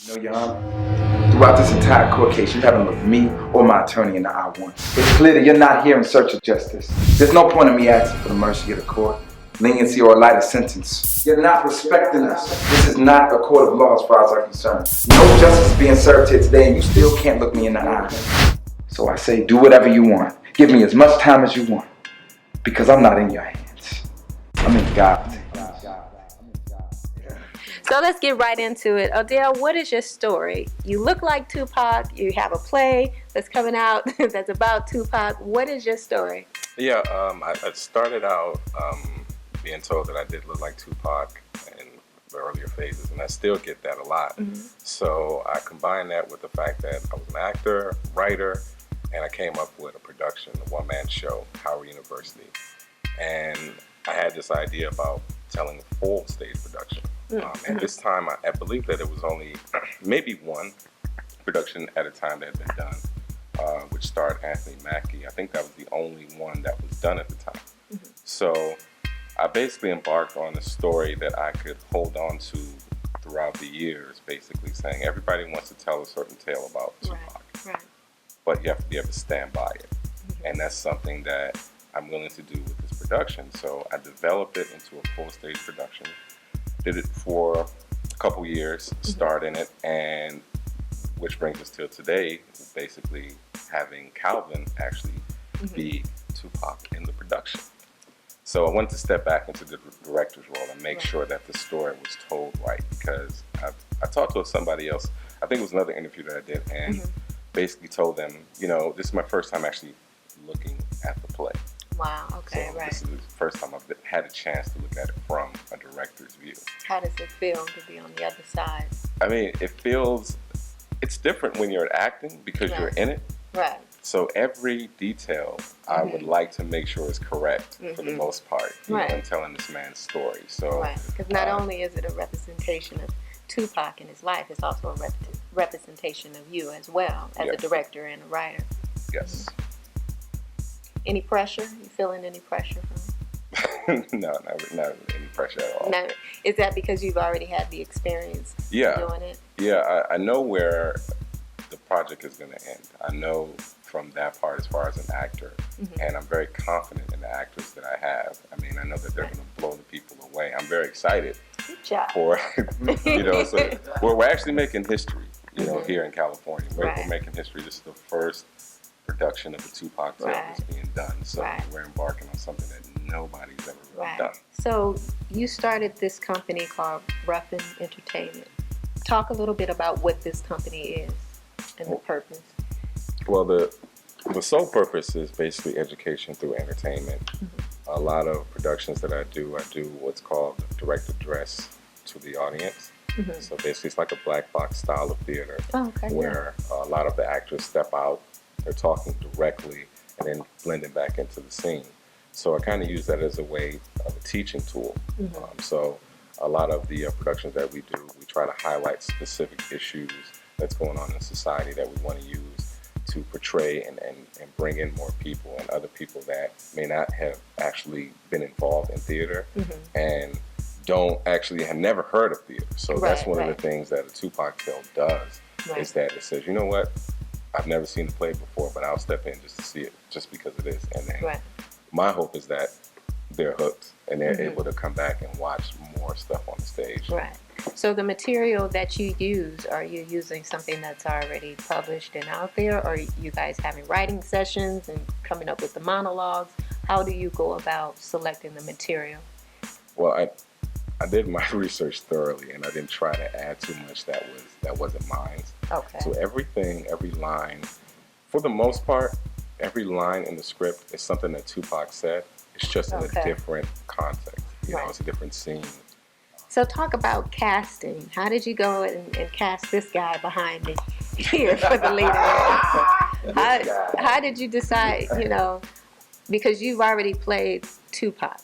No, Your Honor. Throughout this entire court case, you haven't looked me or my attorney in the eye once. It's clear that you're not here in search of justice. There's no point in me asking for the mercy of the court, leniency, or a lighter sentence. You're not respecting us. This is not a court of law as far as I'm concerned. No justice is being served here today, and you still can't look me in the eye. So I say, do whatever you want. Give me as much time as you want. Because I'm not in your hands. I'm in God's hands. So let's get right into it. Odell, what is your story? You look like Tupac. You have a play that's coming out that's about Tupac. What is your story? Yeah, I started out being told that I did look like Tupac in the earlier phases, and I still get that a lot. Mm-hmm. So I combined that with the fact that I was an actor, writer, and I came up with a production, a one-man show, Howard University. And I had this idea about telling a full stage production. And this time, I believe that it was only maybe one production at a time that had been done, which starred Anthony Mackie. I think that was the only one that was done at the time. Mm-hmm. So I basically embarked on a story that I could hold on to throughout the years, basically saying everybody wants to tell a certain tale about Tupac, right. But you have to be able to stand by it. Mm-hmm. And that's something that I'm willing to do with this production. So I developed it into a full stage production. Did it for a couple years, starred in it, and which brings us till today, basically having Calvin actually be Tupac in the production. So I wanted to step back into the director's role and make sure that the story was told right, because I talked to somebody else, I think it was another interview that I did, and basically told them, you know, this is my first time actually looking at the play. Wow, okay, so right. This is the first time I've had a chance to look at it from a director's view. How does it feel to be on the other side? I mean, it's different when you're acting because you're in it. Right. So every detail I would like to make sure is correct for the most part, you know, in telling this man's story. So, because not only is it a representation of Tupac in his life, it's also a representation of you as well, as a director and a writer. Yes. Any pressure? You feeling any pressure from No, not any pressure at all. No. Is that because you've already had the experience doing it? Yeah, I know where the project is going to end. I know from that part as far as an actor, and I'm very confident in the actors that I have. I mean, I know that they're going to blow the people away. I'm very excited for, you know, so we're actually making history, you know, here in California. We're making history. This is the first production of the Tupac tale that's being done. So we're embarking on something that nobody's ever really done. So you started this company called Ruffin Entertainment. Talk a little bit about what this company is and the purpose. Well, the sole purpose is basically education through entertainment. A lot of productions that I do what's called direct address to the audience. So basically it's like a black box style of theater where a lot of the actors step out, they're talking directly and then blending back into the scene. So I kind of use that as a way of a teaching tool. So a lot of the productions that we do, we try to highlight specific issues that's going on in society that we want to use to portray and bring in more people and other people that may not have actually been involved in theater and have never heard of theater. So that's one of the things that a Tupac tale does is that it says, you know what, I've never seen the play before, but I'll step in just to see it, just because it is. And then my hope is that they're hooked and they're able to come back and watch more stuff on the stage. Right. So the material that you use, are you using something that's already published and out there? Or are you guys having writing sessions and coming up with the monologues? How do you go about selecting the material? Well, I did my research thoroughly, and I didn't try to add too much that wasn't mine. Okay. So every line, for the most part, every line in the script is something that Tupac said. It's just in a different context. You know, it's a different scene. So talk about casting. How did you go and cast this guy behind me here for the lead? How did you decide, you know, because you've already played Tupac.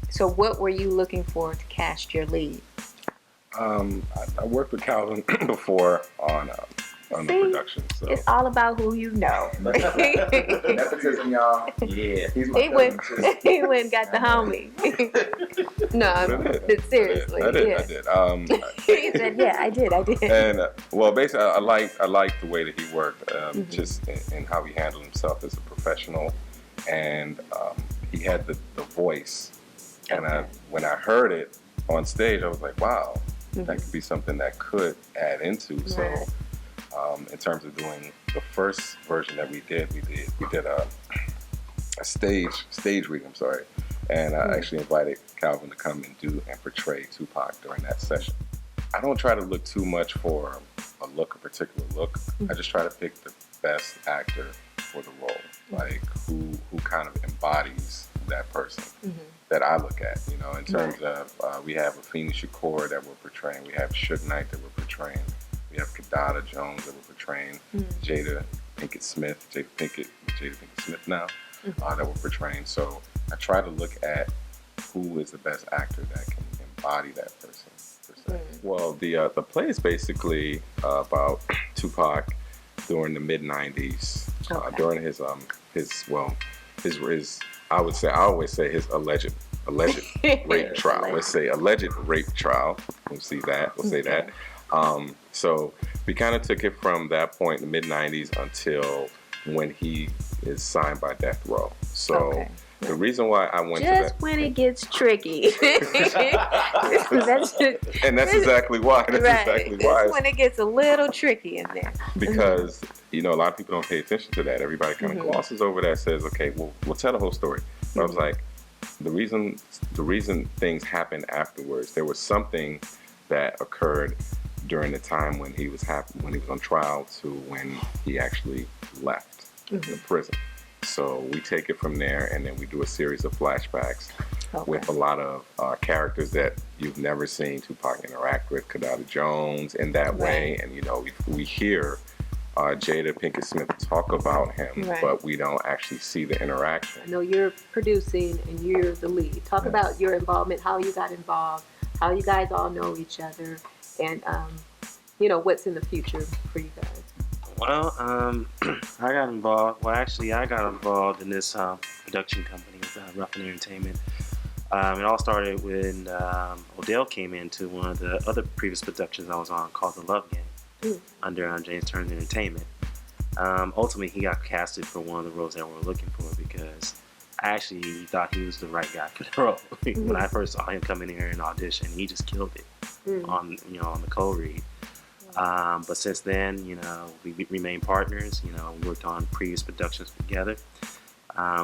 So what were you looking for to cast your lead? I worked with Calvin before on on the production. So It's all about who you know. Nepotism, y'all. Yeah. He's my He went, cousin, too. he went and got the homie. No, but seriously, I did. he said, "Yeah, I did." And well, basically, I like the way that he worked, just in how he handled himself as a professional, and he had the voice. And when I heard it on stage, I was like, wow, that could be something that could add into. Right. So, in terms of doing the first version that we did a stage reading. I'm sorry, and I actually invited Calvin to come and portray Tupac during that session. I don't try to look too much for a particular look. I just try to pick the best actor for the role, like who kind of embodies that person that I look at. You know, in terms of we have Ruffin Shakur that we're portraying, we have Suge Knight that we're portraying, we have Kadada Jones that we're portraying, Jada Pinkett Smith now that we're portraying. So I try to look at who is the best actor that can embody that person per se. Well, the play is basically about Tupac during the mid '90s, during his I always say his alleged rape trial. Let's say alleged rape trial. We'll say that. So we kind of took it from that point in the mid '90s until when he is signed by Death Row. So the reason why I went just when it gets tricky. And that's exactly why. That's when it gets a little tricky in there. Because a lot of people don't pay attention to that. Everybody kind of glosses over that, says, okay, we'll tell the whole story. But I was like, the reason things happened afterwards, there was something that occurred during the time when he was on trial to when he actually left the prison. So we take it from there, and then we do a series of flashbacks with a lot of characters that you've never seen Tupac interact with, Kadada Jones in that way, and we hear Jada Pinkett Smith talk about him, but we don't actually see the interaction. I know you're producing and you're the lead. Talk about your involvement, how you got involved, how you guys all know each other, and what's in the future for you guys. Well, I got involved. Well, actually, I got involved in this production company with Ruffin Entertainment. It all started when Odell came into one of the other previous productions I was on called The Love Game under James Turner Entertainment. Ultimately, he got casted for one of the roles that we were looking for because I actually thought he was the right guy for the role. When I first saw him come in here and audition, he just killed it on the co-read. But since then, we remained partners. We worked on previous productions together.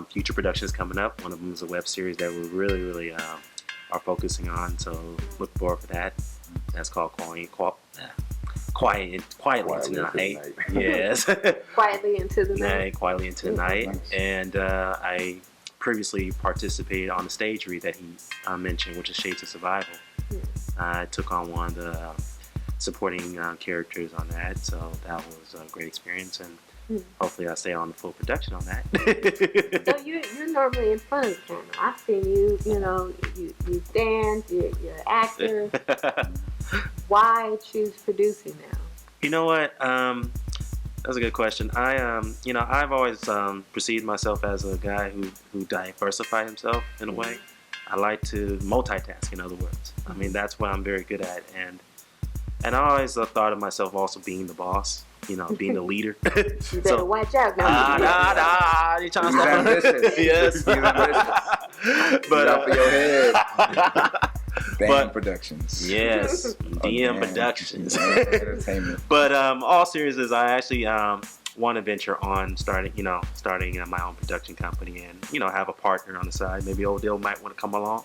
Future productions coming up. One of them is a web series that we're really, really are focusing on. So look forward for that. That's called Quietly into the Night. Yes. Quietly into the Night. Quietly into the Night. And I previously participated on the stage read that he mentioned, which is Shades of Survival. I took on one of the supporting characters on that, so that was a great experience, and hopefully I'll stay on the full production on that. So you're normally in front of the camera. I've seen you, you dance, you're an actor. Why choose producing now? You know what? That's a good question. I've always perceived myself as a guy who diversified himself in a way. I like to multitask, in other words. I mean, that's what I'm very good at, and I always thought of myself also being the boss, being the leader. You better watch out now. You're trying to ambitious. Yes. He's ambitious. But out for your head. DM Productions. Yes, DM Productions. Entertainment. But all seriousness, I actually want to venture on starting my own production company and have a partner on the side. Maybe Odell might want to come along,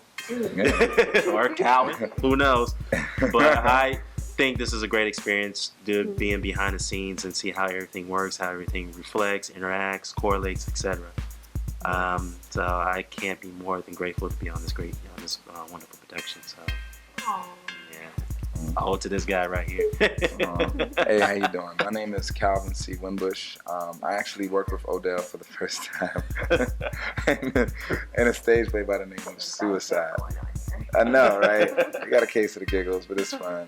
or Calvin. Who knows? But I think this is a great experience, being behind the scenes and see how everything works, how everything reflects, interacts, correlates, etc. So I can't be more than grateful to be on this wonderful production. So I owe it to this guy right here. Hey, how you doing? My name is Calvin C. Wimbush. I actually worked with Odell for the first time in a stage play by the name of Suicide. I know, right? I got a case of the giggles, but it's fun.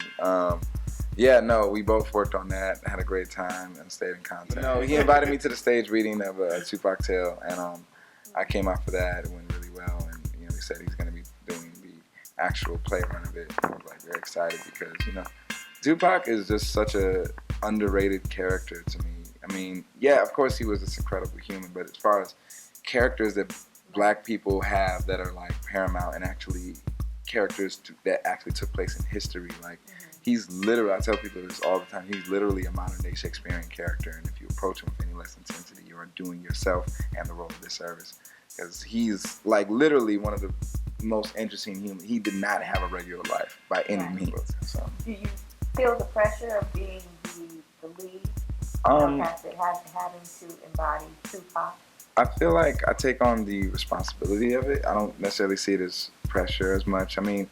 Yeah, no, we both worked on that, had a great time, and stayed in contact. No, he invited me to the stage reading of a Tupac tale, and I came out for that. It went really well, and he said he's going to be doing the actual play run of it. I was like very excited because Tupac is just such a underrated character to me. I mean, yeah, of course he was this incredible human, but as far as characters that Black people have that are like paramount and actually characters that actually took place in history, like. He's literally, I tell people this all the time, he's literally a modern day Shakespearean character, and if you approach him with any less intensity, you are doing yourself and the role of disservice. Because he's like literally one of the most interesting humans. He did not have a regular life by any means. So. Do you feel the pressure of being the lead? Having to embody Tupac? I feel like I take on the responsibility of it. I don't necessarily see it as pressure as much. I mean,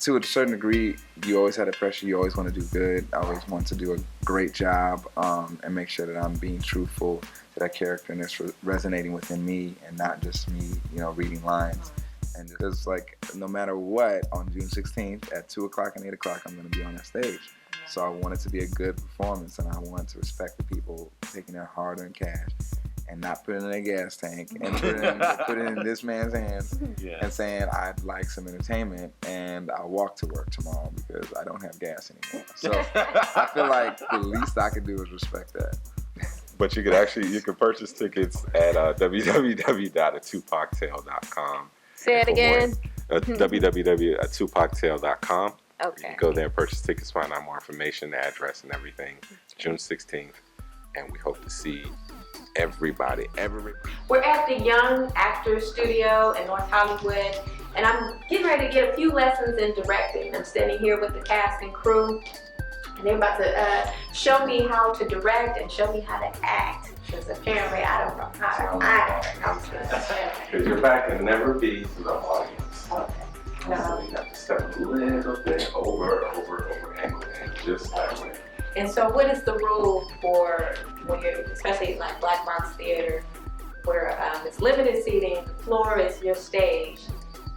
to a certain degree, you always have the pressure. You always want to do good. I always want to do a great job and make sure that I'm being truthful to that character and it's resonating within me and not just me, reading lines. And because, like, no matter what, on June 16th at 2 o'clock and 8 o'clock, I'm going to be on that stage. So I want it to be a good performance, and I want to respect the people taking their hard-earned cash and not put it in a gas tank and put it in this man's hands and saying, I'd like some entertainment and I'll walk to work tomorrow because I don't have gas anymore. So I feel like the least I could do is respect that. But you can purchase tickets at www.atupactale.com. Say it again. www.atupactale.com. Okay. You can go there and purchase tickets, find out more information, the address and everything. June 16th. And we hope to see everybody. We're at the Young Actors Studio in North Hollywood, and I'm getting ready to get a few lessons in directing. I'm standing here with the cast and crew, and they're about to show me how to direct and show me how to act, because apparently I don't know how to act. Because your back can never be to the audience. Okay. So you have to step a little bit over, and just that way. And so what is the rule for when you're, especially like Black Box Theater, where it's limited seating, the floor is your stage.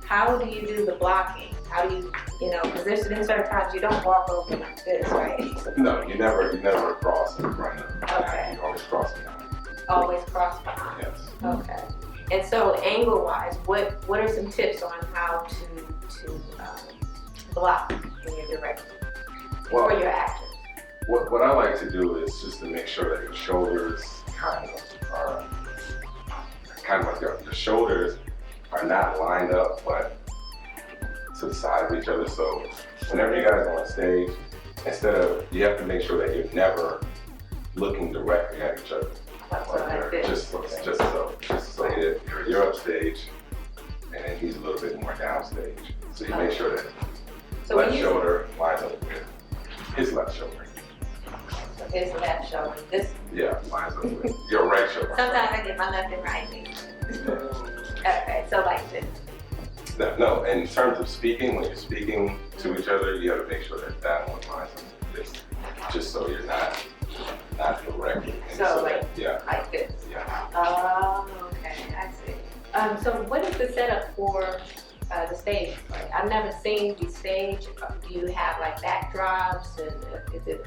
How do you do the blocking? How do you because there's certain times you don't walk over like this, right? No, you never cross in front of the Okay. You always cross behind. Always cross behind. Yes. Okay. And so angle-wise, what are some tips on how to block when you're directing for your actors? What I like to do is just to make sure that your shoulders your shoulders are not lined up, but to the side of each other. So whenever you guys are on stage, you have to make sure that you're never looking directly at each other. Just so you're upstage, and then he's a little bit more downstage. So you make sure that left shoulder lines up with his left shoulder. His left shoulder. This. Yeah, lines up with your right shoulder. Sometimes I get my left and right. Okay, so like this. No, in terms of speaking, when you're speaking to each other, you have to make sure that one lines up with this, just so you're not directly. So like this. Yeah. Oh, okay, I see. So what is the setup for the stage? Like, I've never seen the stage. Do you have like backdrops, and is it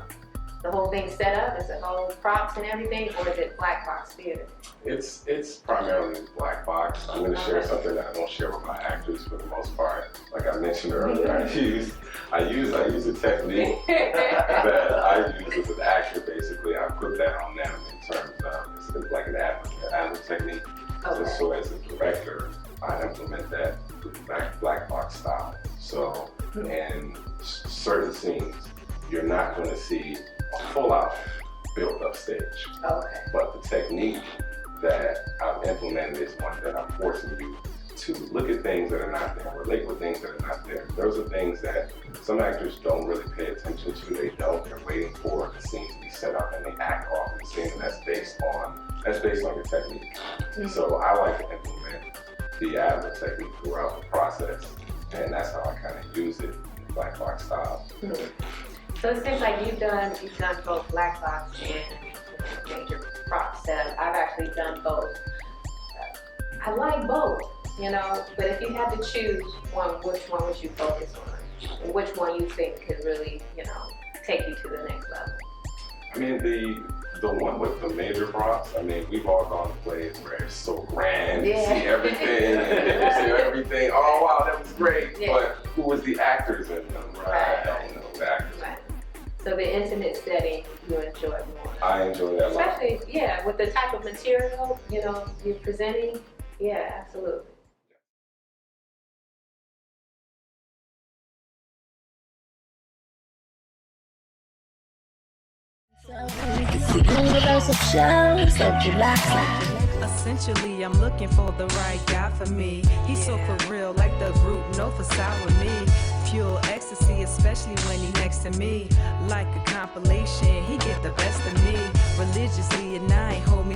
the whole thing set up? Is it whole props and everything, or is it Black Box Theater? It's primarily Black Box. I'm going to share something that I don't share with my actors for the most part. Like I mentioned earlier, I use a technique that I use as an actor. Basically, I put that on them in terms of it's like an ad technique. Okay. So as a director, I implement that with the Black Box style. So in certain scenes, you're not going to see a full out built up stage. Okay. But the technique that I've implemented is one that I'm forcing you to look at things that are not there, relate with things that are not there. Those are things that some actors don't really pay attention to. They're waiting for the scene to be set up and they act off the scene, and that's based on your technique. So I like to implement the ad technique throughout the process, and that's how I kind of use it in the Black Box style. So it seems like you've done both Black Box and major prop setup. I've actually done both. I like both, but if you had to choose one, which one would you focus on? And which one you think could really, take you to the next level? I mean, the one with the major props, I mean, we've all gone to plays where it's so grand, you see everything, and then you see everything, oh wow, that was great, but who was the actors in them? I don't know the actors. Right. So the intimate setting you enjoy more. I enjoy that a lot. Especially, with the type of material, you're presenting. Yeah, absolutely. Essentially, I'm looking for the right guy for me. He's so for real, like the group, no facade with me. Fuel ecstasy, especially when he next to me. Like a compilation, he get the best of me. Religiously at night, hold me